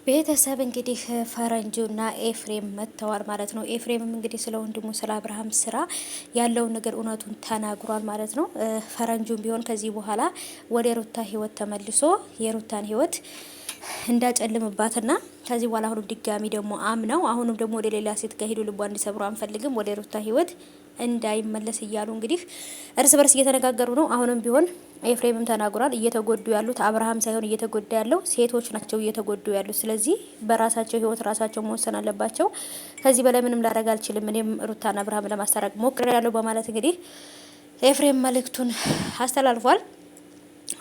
ቤተሰብ እንግዲህ ፈረንጁና ኤፍሬም መጥተዋል ማለት ነው። ኤፍሬምም እንግዲህ ስለ ወንድሙ ስለ አብርሃም ስራ ያለውን ነገር እውነቱን ተናግሯል ማለት ነው። ፈረንጁም ቢሆን ከዚህ በኋላ ወደ ሩታ ህይወት ተመልሶ የሩታን ህይወት እንዳጨልምባትና ከዚህ በኋላ አሁንም ድጋሚ ደግሞ አምነው አሁንም ደግሞ ወደ ሌላ ሴት ጋር ሄዱ ልቧ እንዲሰብሩ አንፈልግም፣ ወደ ሩታ ህይወት እንዳይመለስ እያሉ እንግዲህ እርስ በርስ እየተነጋገሩ ነው። አሁንም ቢሆን ኤፍሬምም ተናግሯል። እየተጎዱ ያሉት አብርሃም ሳይሆን እየተጎዳ ያለው ሴቶች ናቸው እየተጎዱ ያሉት። ስለዚህ በራሳቸው ህይወት ራሳቸው መወሰን አለባቸው። ከዚህ በላይ ምንም ላደርግ አልችልም፣ እኔም ሩታና አብርሃም ለማስታረቅ ሞክሬያለሁ በማለት እንግዲህ ኤፍሬም መልእክቱን አስተላልፏል።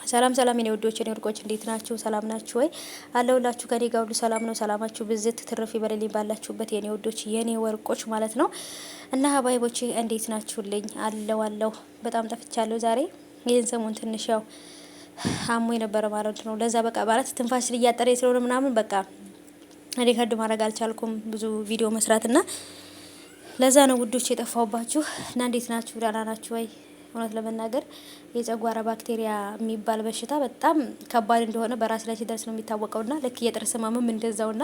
ሰላም ሰላም የኔ ውዶች የኔ ወርቆች እንዴት ናችሁ? ሰላም ናችሁ ወይ? አለሁላችሁ። ከኔ ጋር ሁሉ ሰላም ነው። ሰላማችሁ ብዝት ትርፍ ይበልልኝ ባላችሁበት የኔ ውዶች የኔ ወርቆች ማለት ነው። እና ሀባይቦቼ እንዴት ናችሁልኝ? አለሁ በጣም ጠፍቻለሁ ዛሬ። ይህን ሰሞን ትንሽ ያው አሞ የነበረ ማለት ነው። ለዛ በቃ ማለት ትንፋሽ እያጠረኝ ስለሆነ ምናምን በቃ ሪከርድ ማድረግ አልቻልኩም ብዙ ቪዲዮ መስራትና ለዛ ነው ውዶች የጠፋውባችሁ። እና እንዴት ናችሁ? ደህና ናችሁ ወይ? እውነት ለመናገር የጨጓራ ባክቴሪያ የሚባል በሽታ በጣም ከባድ እንደሆነ በራስ ላይ ሲደርስ ነው የሚታወቀውና ልክ የጥርስ ህመምም እንደዛውና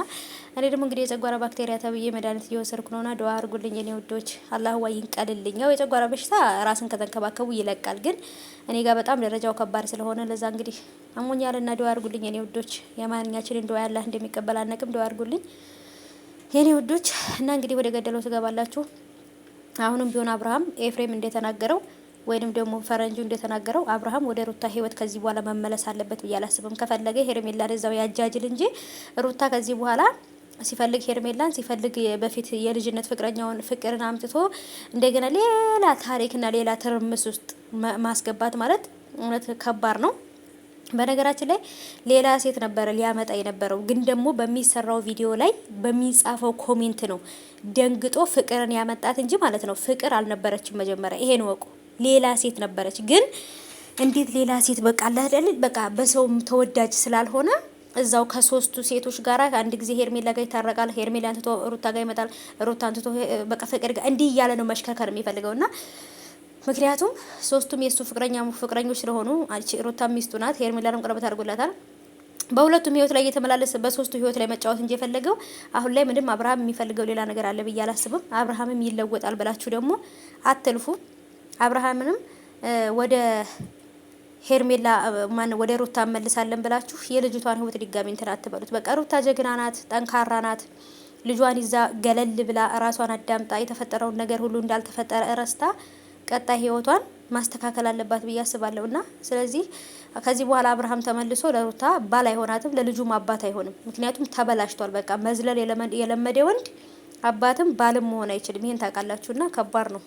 እኔ ደግሞ እንግዲህ የጨጓራ ባክቴሪያ ተብዬ መድኃኒት እየወሰድኩ ነውና ዱአ አድርጉልኝ የኔ ውዶች። አላህ ዋይ ይንቀልልኝ። ያው የጨጓራ በሽታ ራስን ከተንከባከቡ ይለቃል፣ ግን እኔ ጋር በጣም ደረጃው ከባድ ስለሆነ ለዛ እንግዲህ አሞኛልና ዱአ አድርጉልኝ የኔ ውዶች። የማንኛችንን ዱአ ያላህ እንደሚቀበል አነቅም። ዱአ አድርጉልኝ የኔ ውዶች። እና እንግዲህ ወደ ገደለው ትገባላችሁ። አሁንም ቢሆን አብርሃም ኤፍሬም እንደተናገረው ወይንም ደግሞ ፈረንጁ እንደተናገረው አብርሃም ወደ ሩታ ህይወት ከዚህ በኋላ መመለስ አለበት ብዬ አላስብም። ከፈለገ ሄርሜላን እዛው ያጃጅል እንጂ ሩታ ከዚህ በኋላ ሲፈልግ ሄርሜላን ሲፈልግ በፊት የልጅነት ፍቅረኛውን ፍቅርን አምጥቶ እንደገና ሌላ ታሪክና ሌላ ትርምስ ውስጥ ማስገባት ማለት እውነት ከባድ ነው። በነገራችን ላይ ሌላ ሴት ነበረ ሊያመጣ የነበረው፣ ግን ደግሞ በሚሰራው ቪዲዮ ላይ በሚጻፈው ኮሜንት ነው ደንግጦ ፍቅርን ያመጣት እንጂ ማለት ነው ፍቅር አልነበረችም መጀመሪያ። ይሄን ወቁ። ሌላ ሴት ነበረች። ግን እንዴት ሌላ ሴት በቃ አይደል በቃ በሰውም ተወዳጅ ስላልሆነ እዛው ከሶስቱ ሴቶች ጋር አንድ ጊዜ ሄርሜላ ጋር ይታረቃል፣ ሄርሜላን ትቶ ሩታ ጋር ይመጣል፣ ሩታን ትቶ በቃ ፍቅር ጋር እንዲህ እያለ ነው መሽከርከር የሚፈልገውና ምክንያቱም ሶስቱም የሱ ፍቅረኞች ስለሆኑ ሩታ ሚስቱ ናት፣ ሄርሜላንም ቀለበት አድርጎላታል። በሁለቱም ህይወት ላይ እየተመላለሰ በሶስቱ ህይወት ላይ መጫወት እንጂ የፈለገው አሁን ላይ ምንም አብርሃም የሚፈልገው ሌላ ነገር አለ ብዬ አላስብም። አብርሃምም ይለወጣል ብላችሁ ደግሞ አትልፉ። አብርሃምንም ወደ ሄርሜላ ወደ ሩታ መልሳለን ብላችሁ የልጅቷን ህይወት ድጋሚ እንትን አትበሉት። በቃ ሩታ ጀግና ናት፣ ጠንካራ ናት። ልጇን ይዛ ገለል ብላ ራሷን አዳምጣ የተፈጠረውን ነገር ሁሉ እንዳልተፈጠረ እረስታ ቀጣይ ህይወቷን ማስተካከል አለባት ብዬ አስባለሁና ስለዚህ ከዚህ በኋላ አብርሃም ተመልሶ ለሩታ ባል አይሆናትም፣ ለልጁም አባት አይሆንም። ምክንያቱም ተበላሽቷል። በቃ መዝለል የለመደ ወንድ አባትም ባልም መሆን አይችልም። ይሄን ታውቃላችሁና ከባድ ነው።